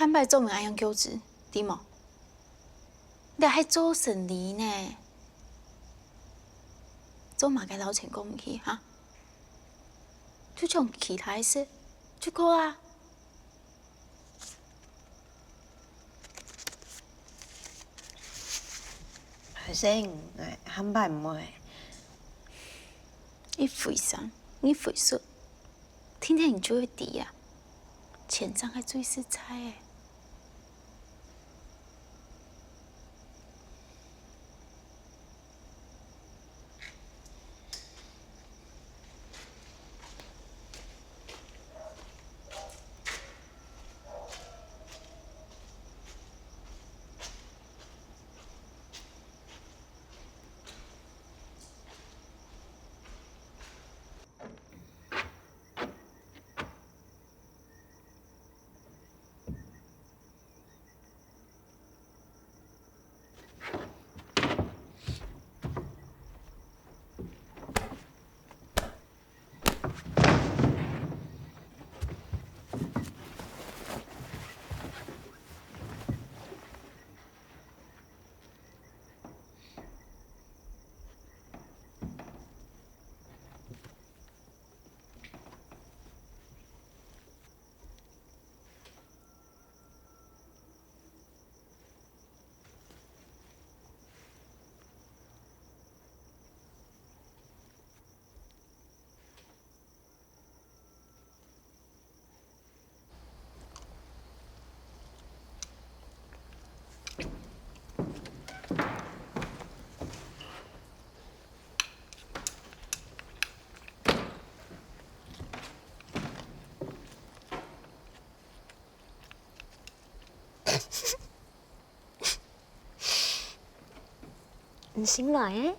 坦白做明爱用求职，对冇？你还做生意呢？做嘛该捞钱过唔去哈？就从其他的事就够啊。学生，坦白唔会。你肥上，你肥瘦，天天你就会低啊。钱账还最实在诶。你醒来诶？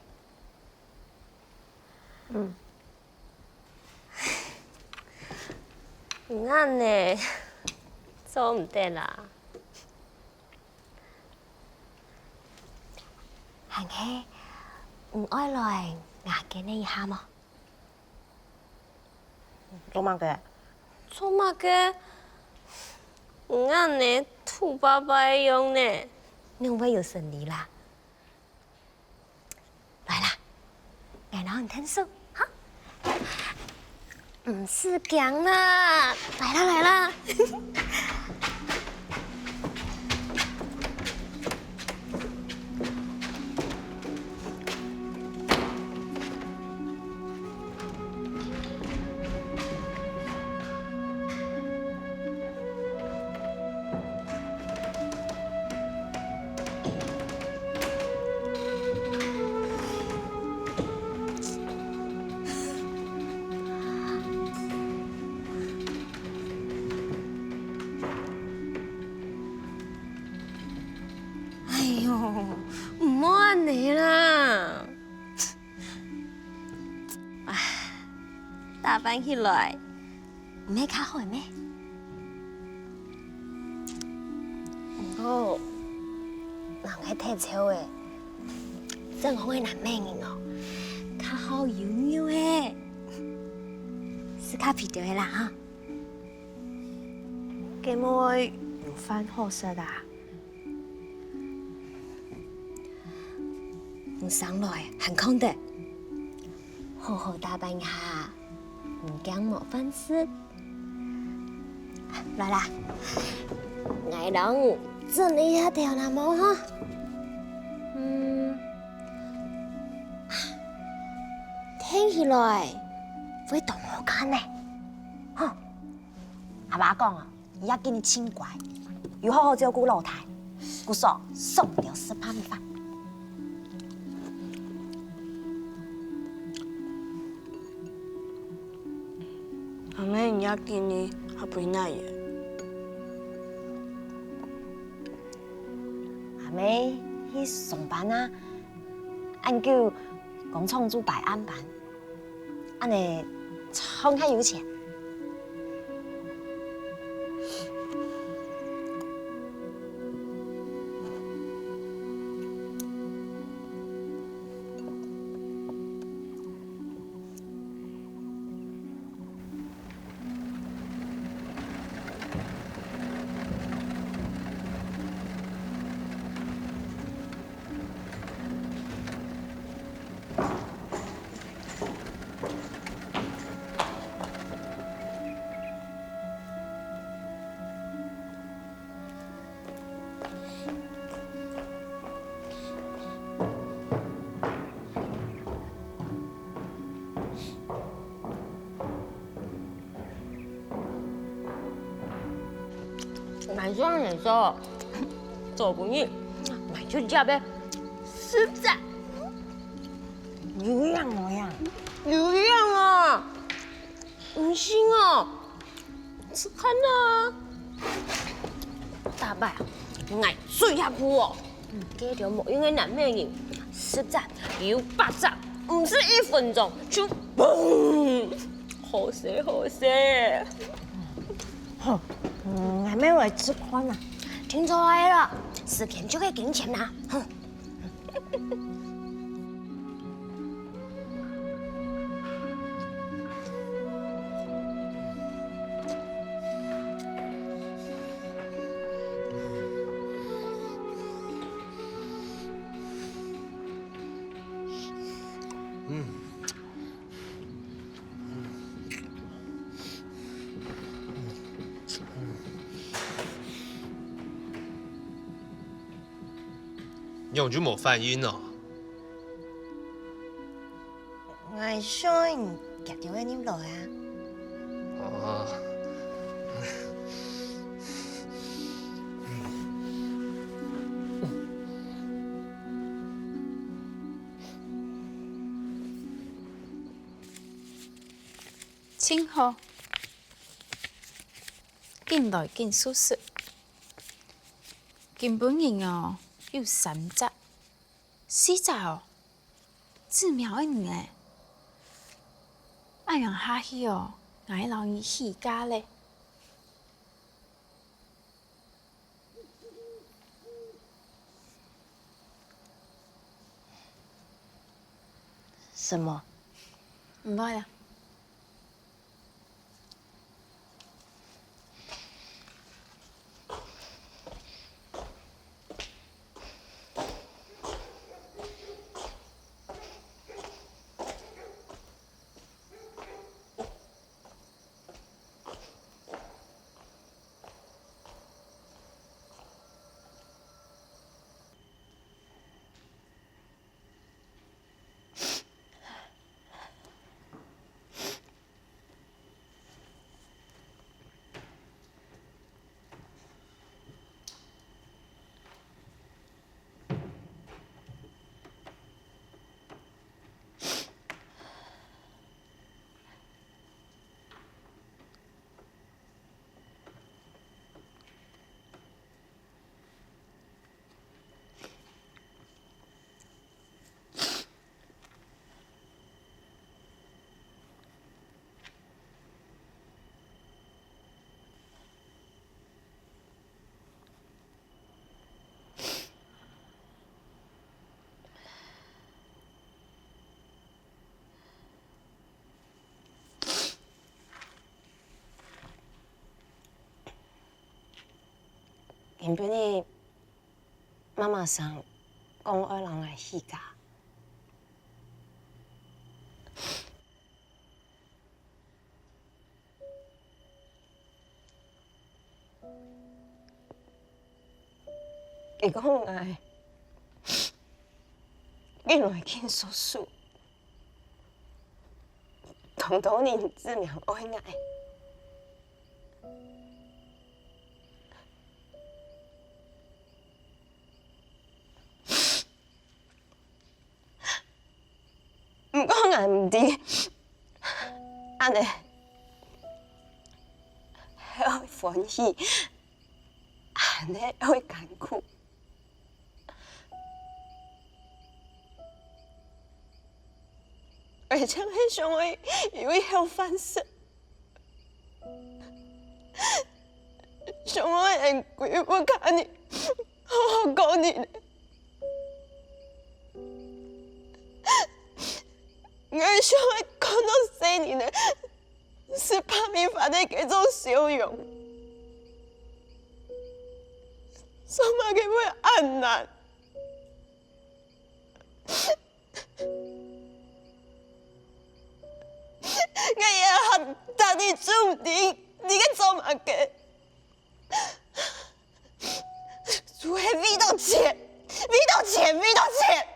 唔啱呢，做唔得啦。行起，唔愛來牙嘅你一下麼？做乜嘅？做乜嘅？唔啱呢，土巴巴用呢，你會有生理啦。來啦，我攞你聽數，哈？唔是講啦，來啦來啦。哎呦，唔好安尼啦！唉，打扮起來唔係較好咩？不過人係睇潮嘅，正好係難命嘅哦，較好妖妙嘅，是較皮條嘅啦哈。咁我有翻好色啊？唔上來很空的，好好打扮一下，唔驚冇飯食。來啦，我當整理一下條那毛哈。聽起來會動好間呢。哼，阿爸講啊，而家見你清乖，要好好照顧老太，姑嫂送了吃泡米飯。阿妹，你要見你阿妹那嘢？阿妹去上班啊，按叫工廠做白安班，安尼廠較有錢。买双来说，做不腻，买就加呗，实在。有样我呀，有样啊，唔信哦，吃看啊。大伯啊，爱水下苦哦，这条无用的南美人，实在有爆炸，唔是1分钟就嘣，好食好食。还没来吃宽啊。听出来了，事情就会金钱啦。哼。用就冇反应哦。我想夹条喺呢度啊。哦。请好，进来见叔叔。根本人哦有3只、4只哦，只苗一年。按样下去哦，俺老伊起家嘞。什么？唔爱啦。原本的妈妈桑讲要人来起家，伊讲爱进来见叔叔，同多年志苗爱爱。唔过俺唔知，安尼会欢喜，安尼会艰苦。而且很想会有一条反射，想我会跪不看你，好好教你。我想会看到4年的是怕米法的这种笑容，什么给我安难？我也很等你注定，你个做嘛嘅？除非为到钱，为到钱，为到钱！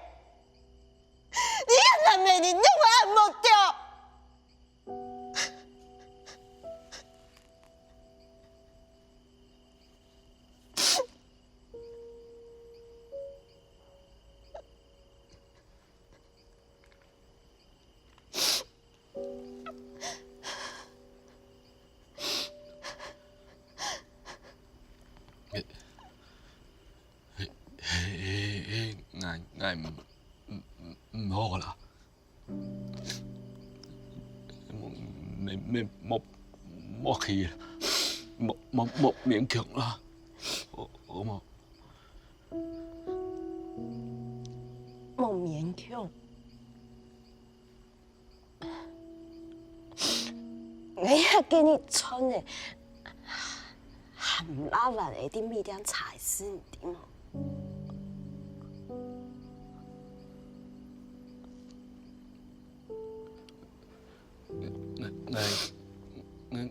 你个男人，你弄我按摩掉！我唔好啦，莫去啦，莫勉強啦，好冇？莫勉強。我也給你穿的，含拉完的啲米點菜絲，你點啊？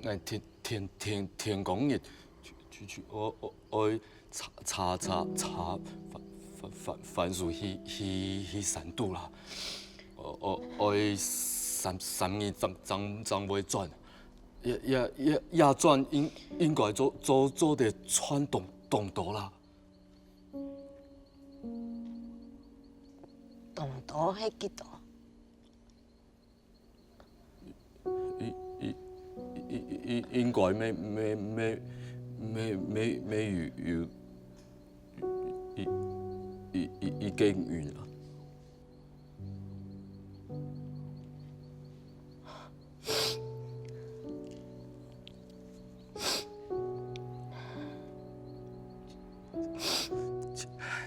我天講日，我查番薯去山度啦，我三年真會轉，也轉應該做得穿動多啦。動多係幾多？應該沒有一間遠啦。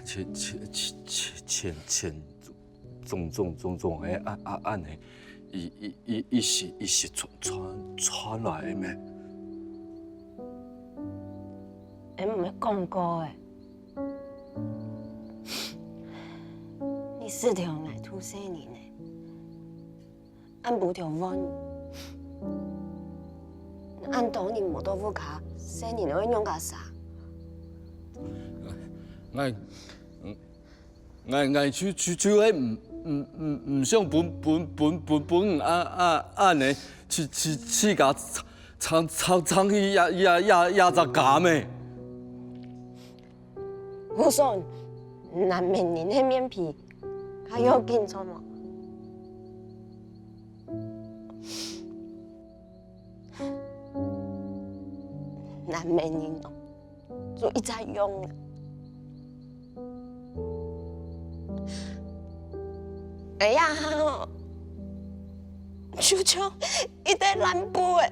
前種的按呢，伊是傳來的咩？你唔係講過嘅，你4條捱吐4年嘅，按5條溫，按當年冇豆腐卡4年會用㗎啥？我就係唔想本按呢，去甲藏去也只假咩？我說難明年的面皮，還有緊張嗎？難明年哦，就一直用的。哎呀，就像一袋爛布誒，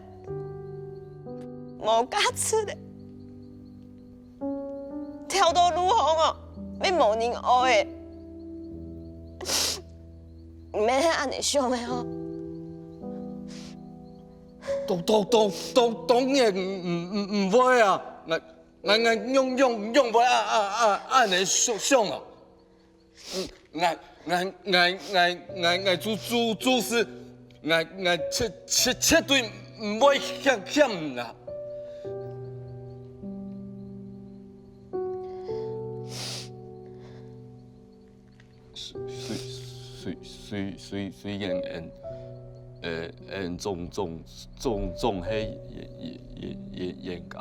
冇價值的，跳到路紅哦，要冇人愛誒，唔免安尼想的哦。當然唔會啊！我用不按你想啊！我做事，我絕對唔會欠啦。雖然種係嚴格，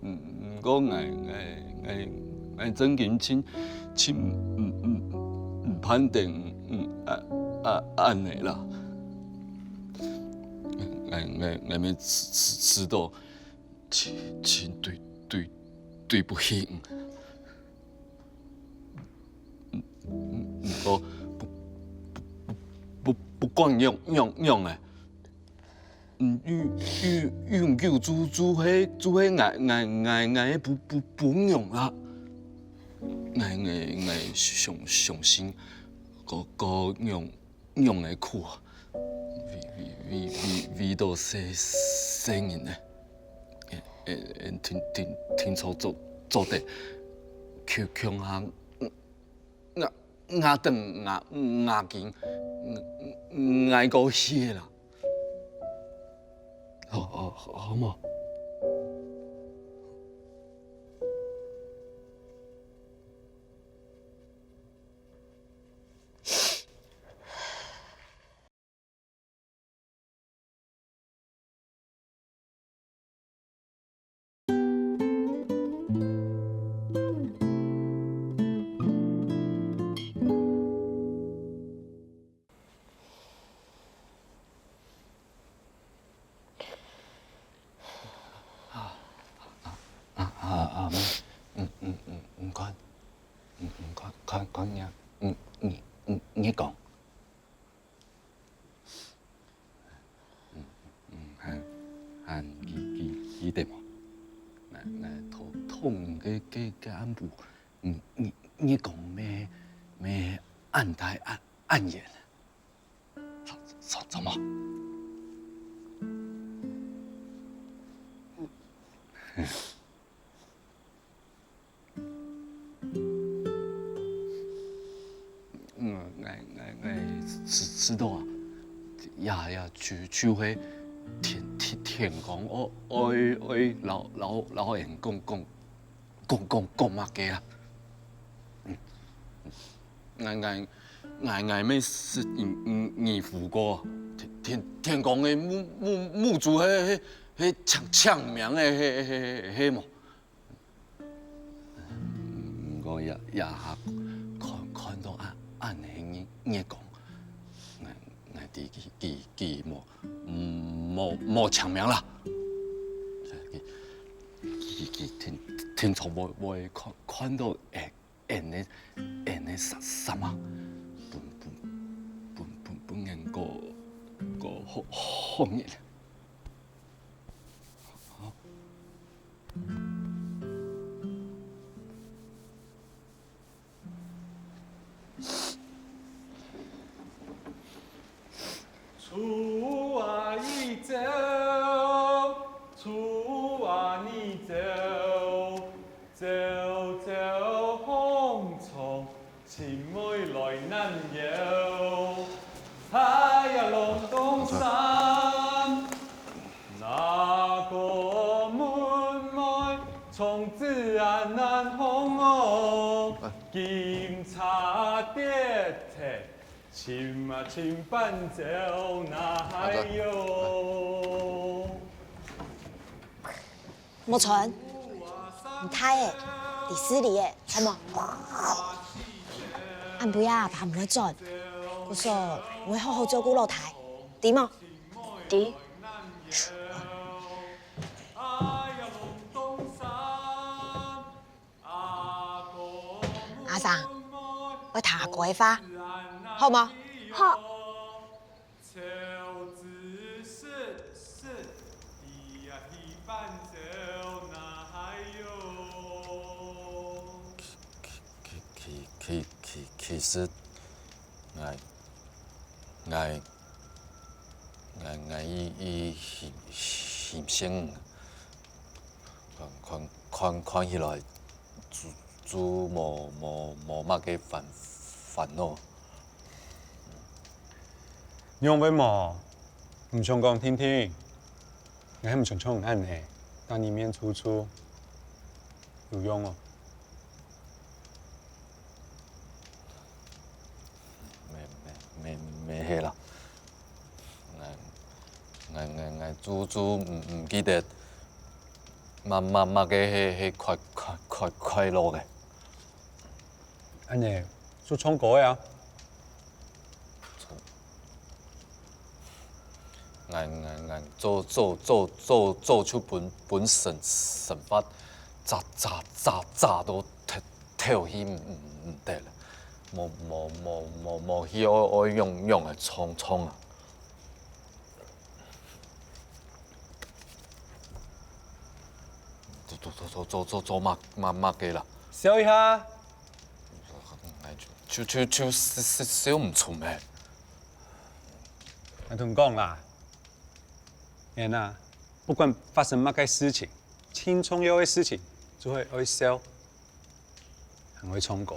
唔過我真緊親唔判定按你啦，我們知道親對不起。唔過不管用誒，永久做係不用啦。我相信個用嘅苦，為到世人咧，聽錯做得強行。牙疼牙驚，捱過血啦，好冇？看呀，你讲，喊伊的嘛，痛嘅安部，你讲咩暗台暗演，怎么？我知道啊，呀，就会天公，我老人讲乜嘅啦？我咩是你父过天公的墓主迄抢名的迄么？我也看到按你讲，我佢冇抢名啦。佢天朝冇看到演的什么？本人個紅人。出啊一走，出啊你走，走红虫，情妹來難遊。哎呀，龍東山，那個門外從自然難紅哦，檢查跌鐵。情啊情伴奏哪还有？莫纯，你睇诶，第四里诶，睇冇？俺不要怕唔會轉，我說我會好好照顧老太，點冇？啲阿生，我睇下桂花。好嗎？好。其實，我伊嫌性，看起來做冇乜嘅煩惱。用為麼唔想講聽聽？我係唔想衝暗嘅，但裡面處處有用哦。沒係啦，我做唔記得，乜嘅係快樂嘅。安尼做唱歌呀？我做出本神法，咋都跳起唔得啦。冇去我用嚟衝啊！做乜嘅啦？笑一下。就笑唔出咩？我同你講啦，人啊，不管發生乜嘅事情，輕重要嘅事情，就會愛笑，很會唱歌。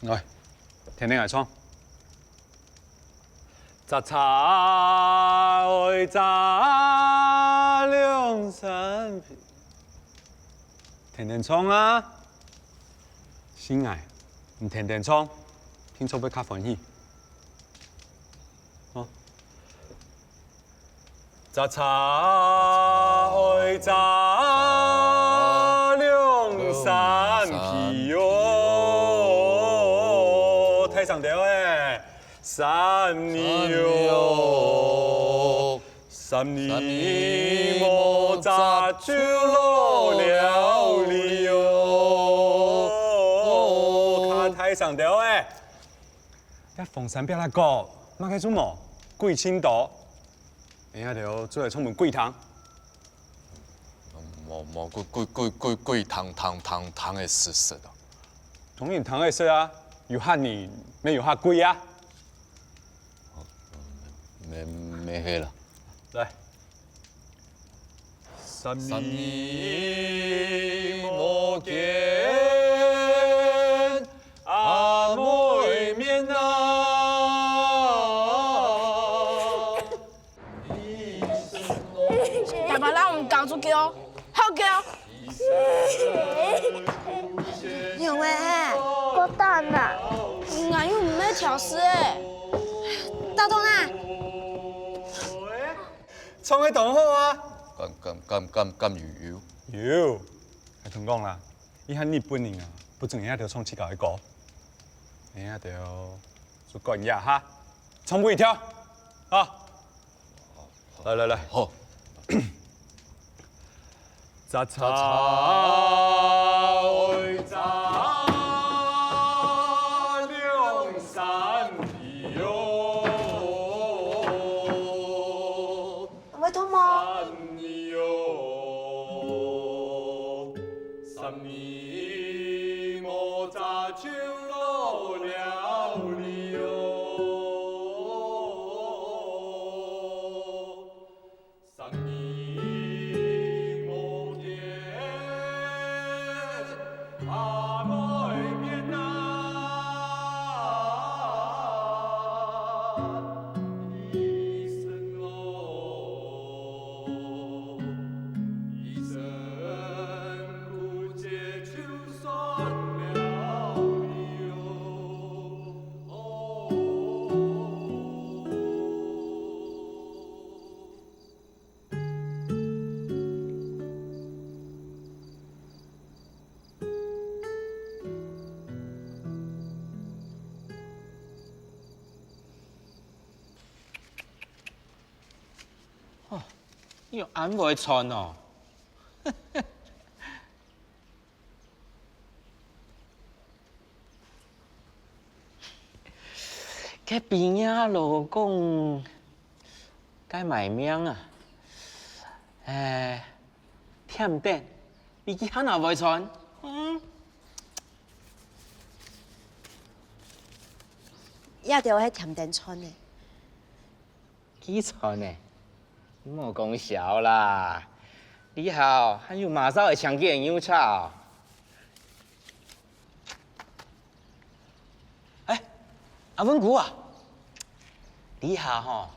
來，聽聽嚟唱。摘茶愛摘兩三皮，聽聽唱啊！心愛，你聽聽唱，聽出會較歡喜。哦，摘茶愛摘兩三皮喲，太上調誒，三年喲，三年莫摘就落了哩喲。开上吊诶！一逢山边来过，马开做么？贵青岛，人家条做来充满贵汤。无贵汤的事的。同样汤的事啊，有哈年，没有哈贵啊。没黑了。来。三年莫见，阿妹面啊！大把人唔搞出叫，好叫。有诶，够蛋呐！俺又唔要调试诶。大东啊，创个同好啊！甘有，系同讲啦，伊喊日本人啊，不准人家条创起搞一个，人家条就管一下哈，冲不一跳，啊！来，好。杂草为杂两山皮哟，喂，同冇？山哟，三年莫杂秋落了哩哟，三年。阿妹面啊，一生哦，一生苦节就算了哟。又安袂穿哦。cái边仔路讲该卖命啊，忝电，你去喊也袂穿，也着迄甜甜村的。几穿呢？你莫讲笑啦！你好，还有马上会抢去人样吵。阿文姑啊，你好吼，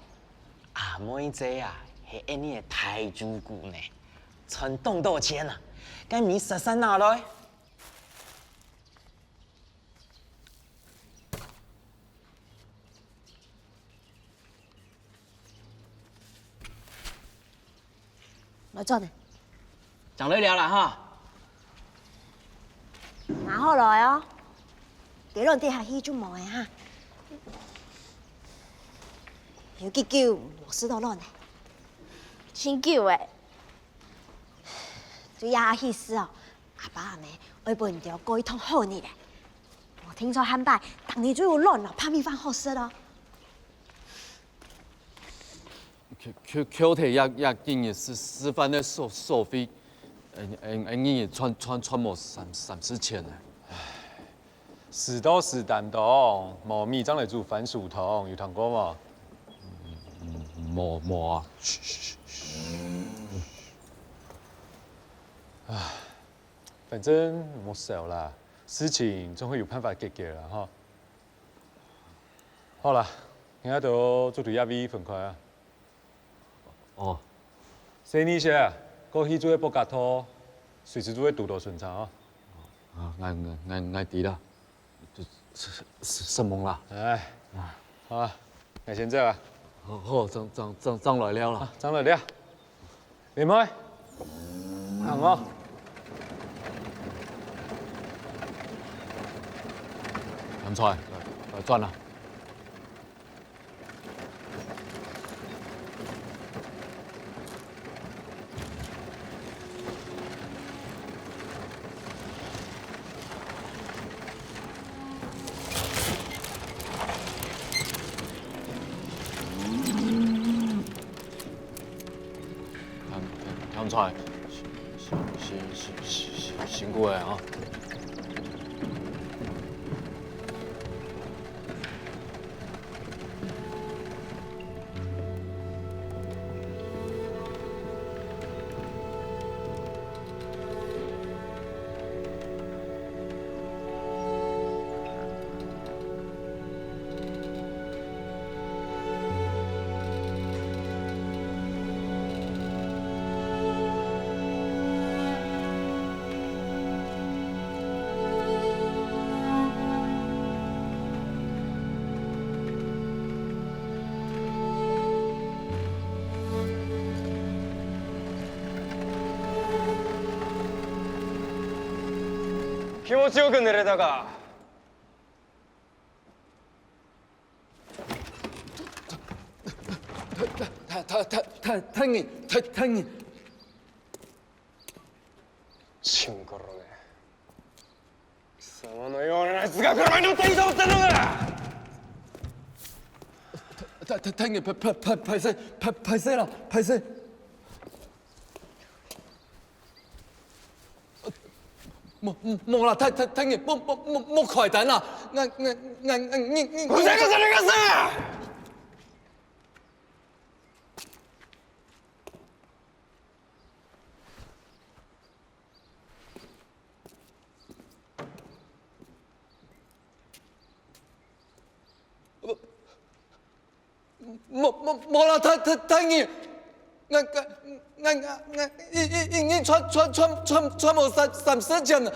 阿妹姐啊，是印尼的台主姑呢，穿动豆钱啊，该米13拿来。来做呢，讲得了啦哈。蛮好来哦。给人底下去就无的哈。有几久我死到乱呢？真久诶！就亚去死哦，阿爸阿妹会不着过一通好年嘞。我听说汉拜当年就有乱了，怕米饭好吃咯。Q 体也经也是饭的收费，也穿冇30钱呢。死都死蛋冻，毛米长来煮番薯汤，有听过吗？冇啊。反正冇事啦，事情总会有办法解决啦哈。好啦，今仔就做对亚威分开啊。哦，生意些，过去做个博格托，随时都会渡到顺畅啊。我知啦，什么啦？哎，好啊，我先走啊。好，张来了啦。张来了，林妹，行哦。南菜，来转啦。香菜，辛苦的啊！気持ちよく寝れたか。太チンコロね。貴様のようなやつが車に乗っていいと思ってんのか。拍谁了？拍谁？莫啦，太你莫快点啦！你ふざけてるかさ！莫啦，太你，你穿我三件了，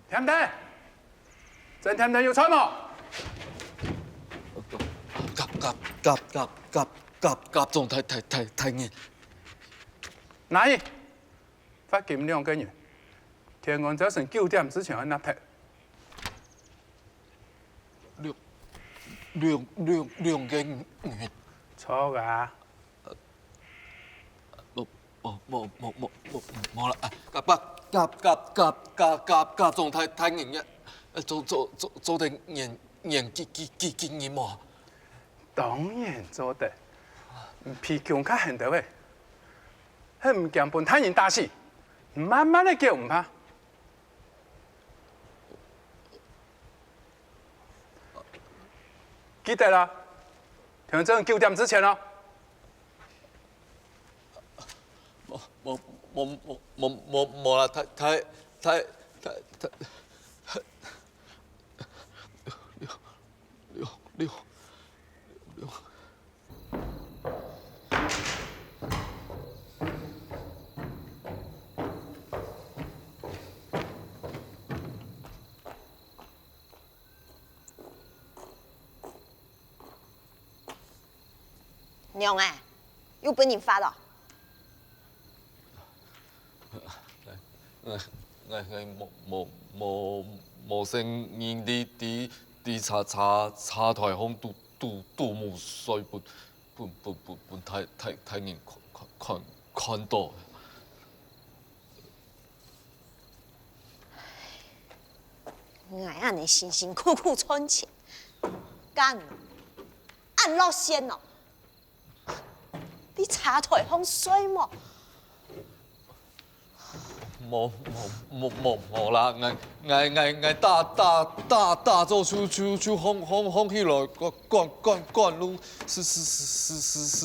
甜甜，真甜甜有穿冇？甲总太你。哪一？发金2个月，天安早晨9點之前安那拍。2個月。錯啊！冇啦，甲总太硬呀，做得硬经验嘛。當然做得，皮強較現代嘅，佢唔驚本太人打死，慢慢的叫唔怕。記得啦，聽朝9點之前咯。冇啦，太。六。娘哎，又本人发了。我冇聲音啲茶台空杜木水本太人看到。我安尼辛辛苦苦存钱，干按落先哦。你茶台风水么？冇啦，我大做出烘起來，灌滷食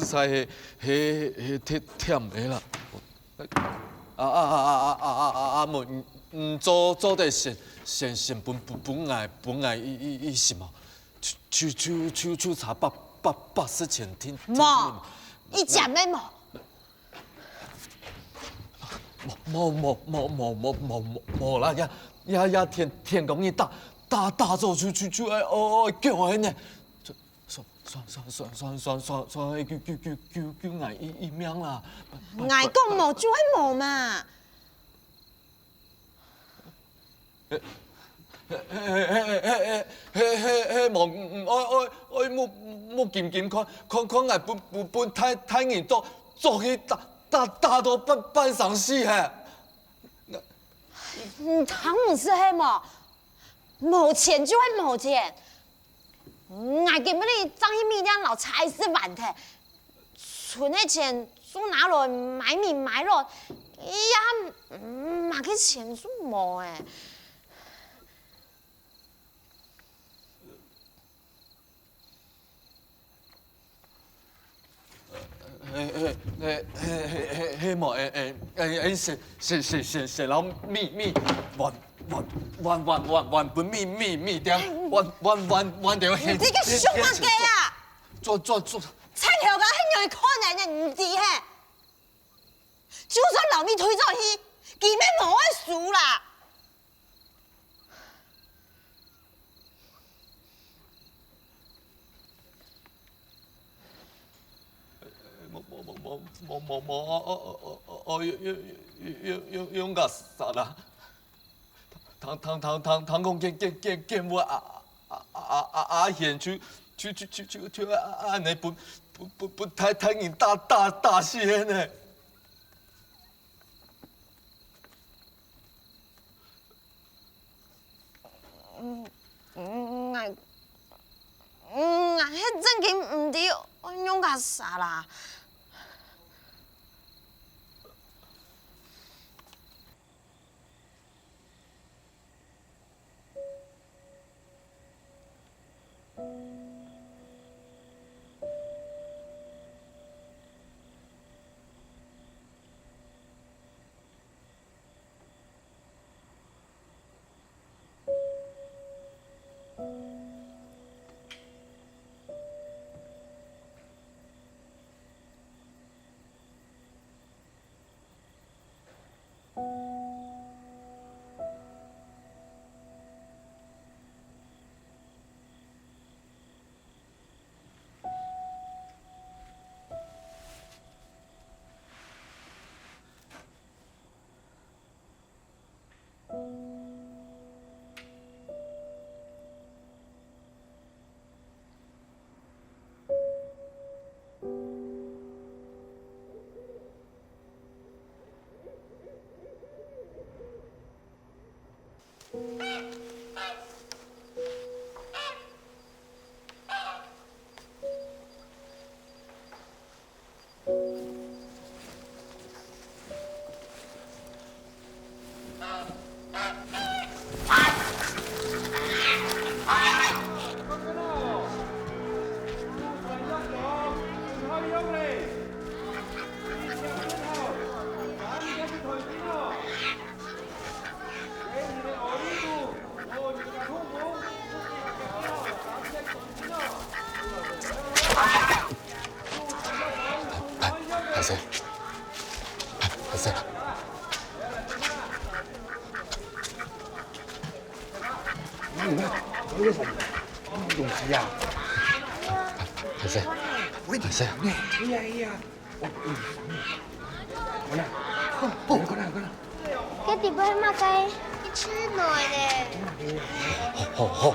材係甜的啦。唔做得先本愛意思嘛，去查八十前聽。冇，一講咩冇？冇啦，呀天公一大大做就爱叫我呢，算救俺一命啦！爱讲无就爱无嘛。无爱莫紧看俺本太人做去大到办丧事嘿！汤唔是迄么，无钱就会无钱。俺根本你张一米两老才是万的，存的钱就拿来买米买肉，呀，嘛个钱就无诶。莫谁老咪万本咪点万条你这个熊啊鸡啊！做菜头个很容易可能的，唔知嘿。就算老米推走去，基本无会输啦。用个啥啦？唐公见我阿贤去安尼不太人大戏呢？迄阵间唔知用个啥啦。还是。东西呀？还是。还是。哎呀！過來。cái gì bên mà cái吃nồi nè. 好，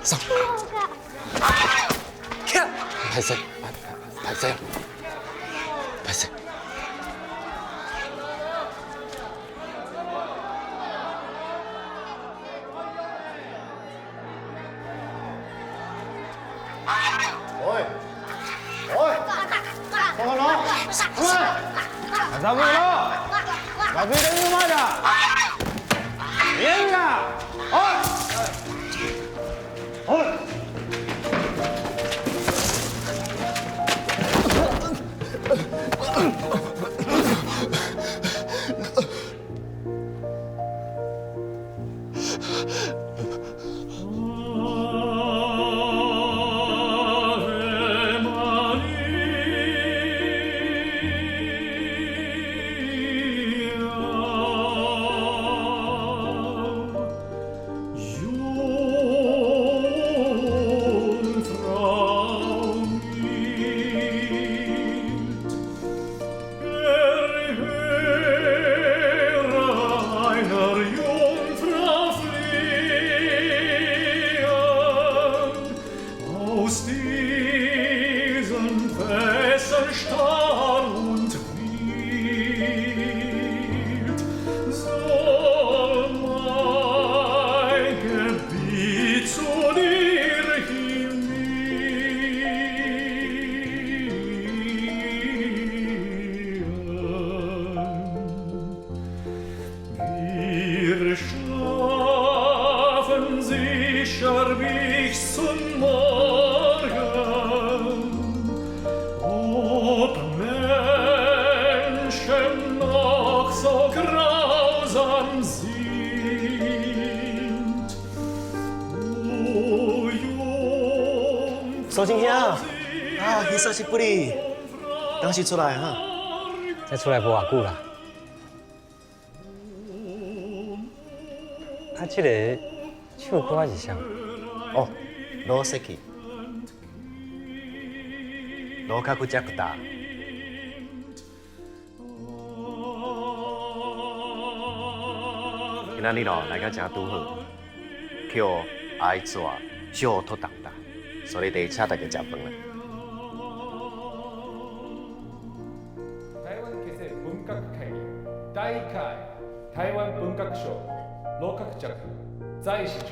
上。拍谁？咋不了？老子跟你妈的，别呀！ sicher bis zum Morgen, ob Menschen noch so grausam sind. O Jungfrau, 苏金兄啊，你说是不哩？当时出来哈？再出来无偌久啦。啊，这个唱歌是啥？哦，罗西奇，罗卡库加古达。今仔日咯来个真拄好，叫爱纸小托当当，所以得请大家食饭啦。 台湾結成文化会議第1回台湾文学賞老閣爵在市中。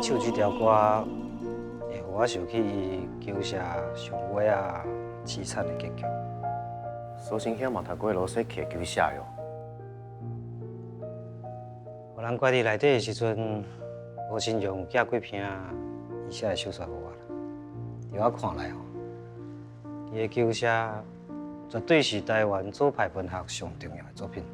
唱这条歌，会互我想起旧社上尾啊凄惨的结局。苏先生嘛读过罗西奇的旧写哟。我人关伫内底的时阵，无亲像寄过片伊写的小说互我啦。伫我看来吼，伊的旧社绝对是台湾左派文学上重要的作品。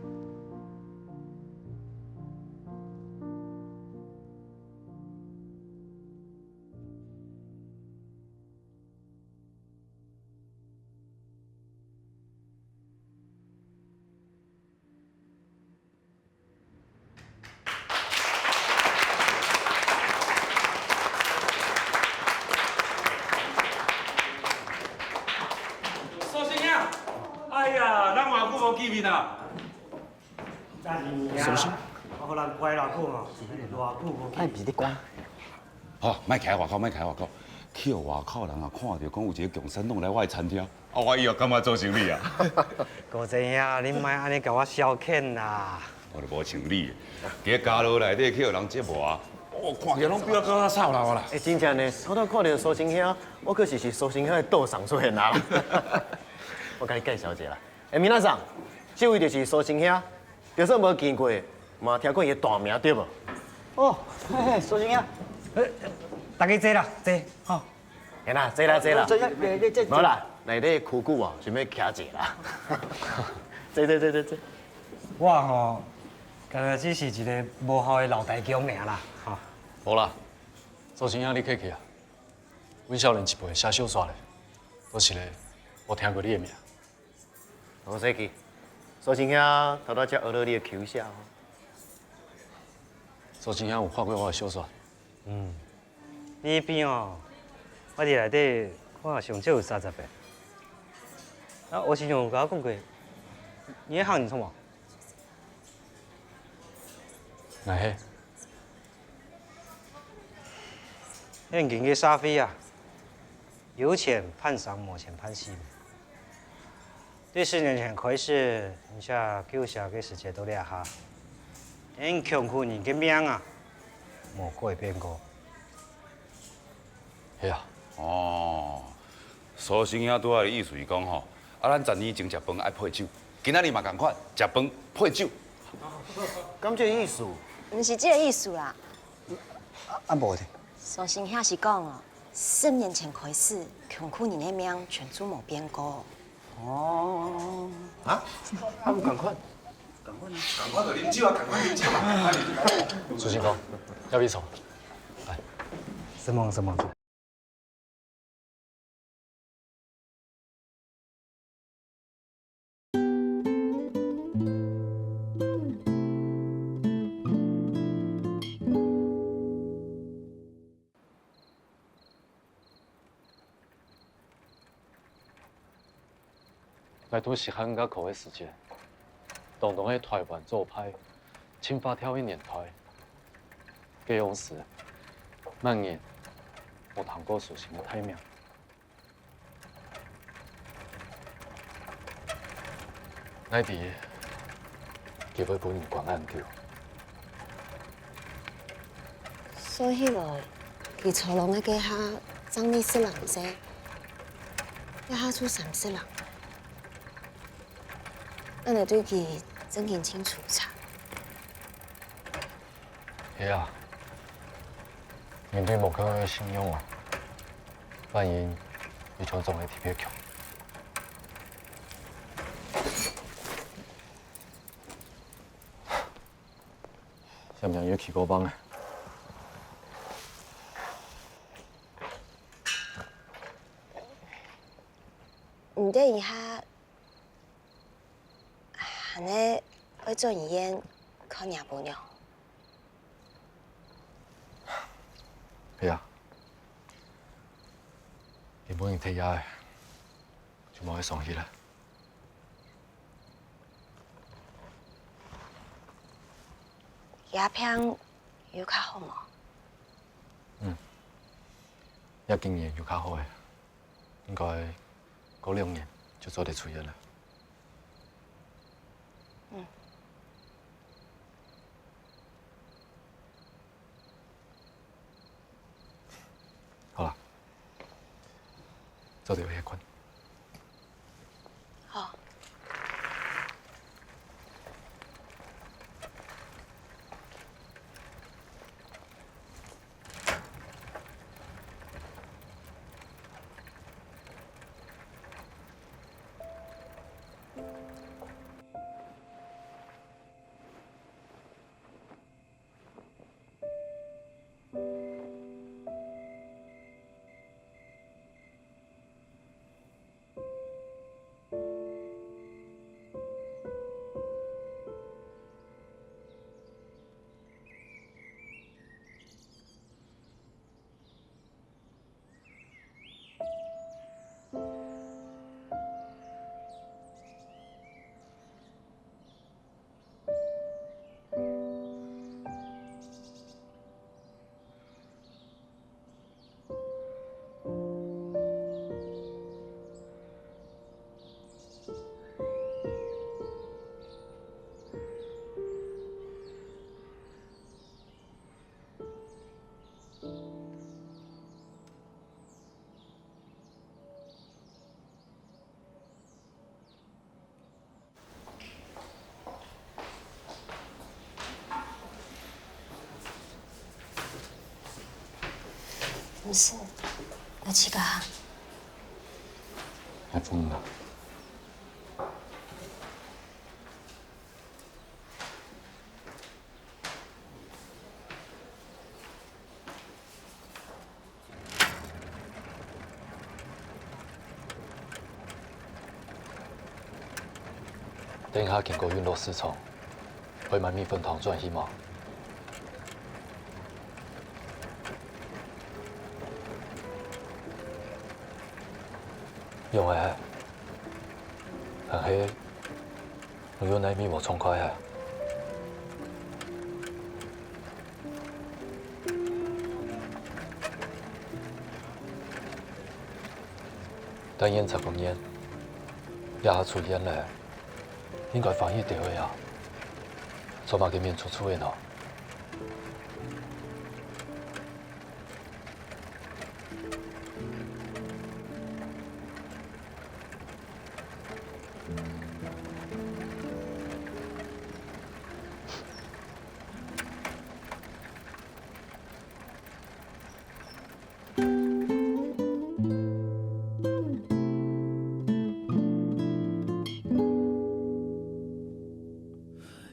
哎呀，咱偌久无见面啊！什么事？我互人乖偌久哦，偌久无见。比你乖。好，莫徛外口，莫徛外口。去到外口人啊，看到讲有一个共产党来我的餐厅，我以后感觉做生意啊。高真兄，你莫安尼甲我消遣啦。我就无像你，伫家乐内底去互人折磨啊，看起来拢比我更较臭啦我啦。真正呢，我拄看到苏先生，我可是苏先生的道上出现啦。我甲你介绍一下啦，明仔载，这位就是苏先生，就算无见过，嘛听过伊的大名对无？哦，嘿，苏先生，大家坐啦，坐，吼。行啦，坐啦，坐啦。坐，无啦，内底苦久啊，想要徛一下啦。坐。我吼，感觉只是一个无效的老大强尔啦，吼。无啦，苏先生你客气啊。阮少年一辈写小说的，都是咧无听过你的名。好势去，苏先生头拄才学到你的口写哦。苏先生有看过我的小说？你迄边哦，我伫内底看上少有30遍。啊，我先生有甲我讲过，你的汉语错无？哪嘿？那人嘅沙飞啊，有钱判伤，没钱判死。对4年前开始，人家救下嘅世界都掠下，因穷苦人嘅命啊，无改变过。是啊。哦，苏先生拄仔的意思是讲吼，咱10年前食饭爱配酒，今仔日嘛共款，食饭配酒。咁这意思？唔是这个意思啦。啊无的。苏先生是讲哦，4年前开始，穷苦人的命全都冇变过。哦。啊？啊，有共款。赶快去啉酒啊！赶快啉酒啊！苏先生，要比手。来，什么？来都是汉甲苦的时间，动动的台湾左派，青发跳一年台，给勇士，蔓延，我谈过属性的太妙。来伫佢要本人關眼叫。所以來，佢坐落那幾下，爭呢些人啫，一下出三色人，俺哋對佢真認清楚查。係啊，面對無可信用啊，反而要從中嚟特別強。想唔想要去過幫啊？唔得一下，喊你去做醫院看娘婆娘。係啊，你本人睇下，就冇去上去啦。鴉片有較好冇？一經驗要較好嘅，應該嗰2年就做得出院啦。好啦，早啲去困。好。唔是，有幾個行？還瘋了。等下經過雲落市場，會買米粉湯轉去嗎？用嘅，但係我要奶米冇衝開嘅。但煙就咁煙，一下出煙咧，應該防疫掉嘅呀，做乜嘅面出嘅呢？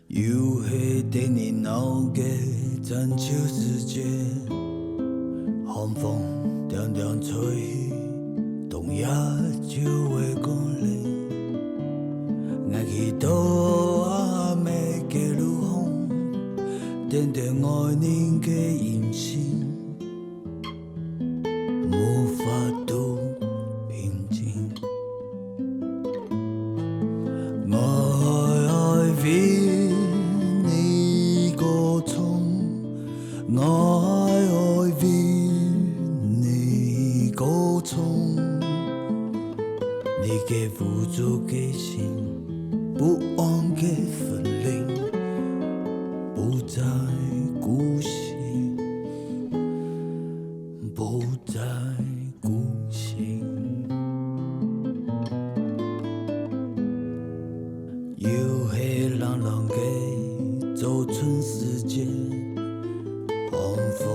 又係電影腦嘅真秋時節，寒風涼涼吹，冬夜就會過嚟。我祈禱阿妹嘅路紅，點點愛人嘅音信，無法度平靜。我愛為我愛為你歌頌，你嘅付出嘅心，不安嘅分離。春时节，寒风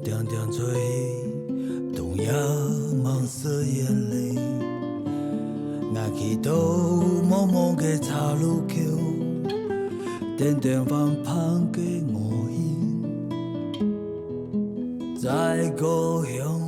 点点吹，冬夜茫色眼泪。我去到茫茫的岔路口，点点翻香的五音，在故乡。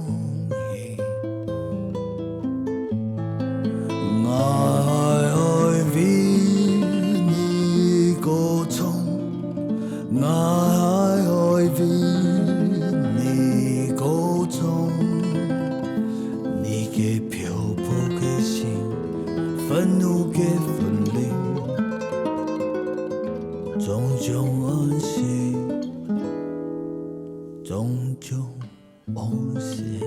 愤怒的分离，终究安息，终究安息。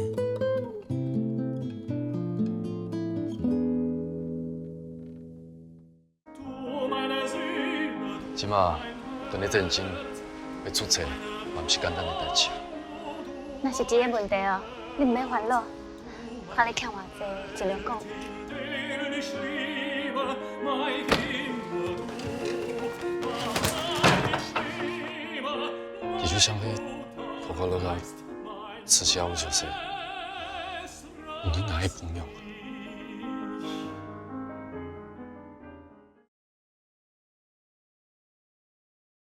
即马等你认真要出册，嘛不是简单的代志。那是这个问题哦，你唔免烦恼。看你欠偌济，尽量讲。其实想要活到老，吃下有就是，有你哪一朋友？